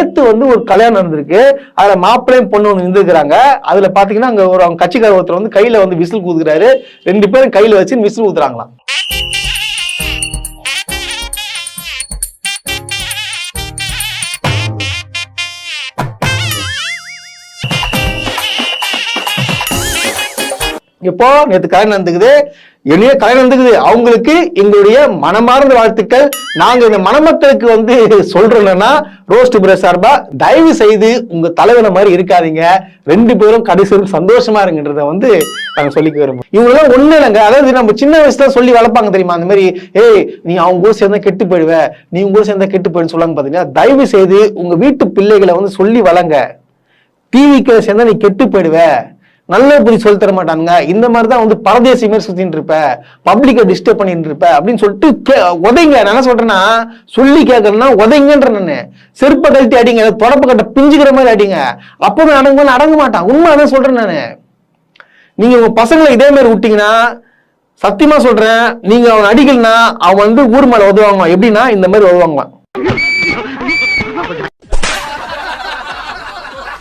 நேத்து வந்து ஒரு கல்யாணம் நடந்திருக்கு. அதுல மாப்பிள்ளையும் பொண்ணு ஒன்று இருந்துருக்காங்க. அதுல பாத்தீங்கன்னா அங்க ஒரு அவங்க கட்சிக்கார ஒருத்தர் வந்து கையில வந்து விசில் ஊதுகிறாரு. 2 பேரும் கையில வச்சு விசில் ஊதுறாங்களாம். இப்போ நேற்று கல்யாணம் நடந்துக்குது, என்னைய கல்யாணம் நடந்துக்குது. அவங்களுக்கு எங்களுடைய மனமார்ந்த வாழ்த்துக்கள். நாங்க இந்த மணமக்களுக்கு வந்து சொல்றோம்னா ரோஸ்ட் பிரஸ் சார்பா தயவு செய்து உங்க தலைவனை மாதிரி இருக்காதீங்க, 2 பேரும் கடைசி சந்தோஷமா இருங்கன்றத வந்து நாங்க சொல்லிக்க விரும்புவோம். இவங்கெல்லாம் ஒண்ணு இல்லைங்க. அதாவது நம்ம சின்ன வயசுல சொல்லி வளர்ப்பாங்க தெரியுமா, அந்த மாதிரி ஏய் நீ அவங்க கூட சேர்ந்தா கெட்டு போயிடுவ, நீ உங்க கூட சேர்ந்தா கெட்டு போயிடுன்னு சொல்லுவாங்க பாத்தீங்கன்னா. தயவு செய்து உங்க வீட்டு பிள்ளைகளை வந்து சொல்லி வளங்க. டிவிக்கு சேர்ந்தா நீ கெட்டு போயிடுவ, நல்ல புத்தி சொல்லி தர மாட்டாங்க, இந்த மாதிரிதான் வந்து பரதேசி மாதிரி சுத்திட்டு இருப்ப, பப்ளிக்கை டிஸ்டர்ப் பண்ணிட்டு இருப்ப அப்படின்னு சொல்லிட்டு உதைங்க. நான் என்ன சொல்றேன்னா, சொல்லி கேட்கறேன்னா உதைங்கன்ற. நானு செருப்பை கழட்டி அடிங்க, தொடப்பு கட்ட பிஞ்சுக்கிற மாதிரி அடிங்க, அப்பதான் அடங்க மாட்டான். உண்மை அதான் சொல்றேன் நானு. நீங்க உங்க பசங்களை இதே மாதிரி விட்டீங்கன்னா சத்தியமா சொல்றேன், நீங்க அவன் அடிக்கலன்னா அவன் வந்து ஊர் மேல உதவாங்க. எப்படின்னா இந்த மாதிரி உதவாங்க.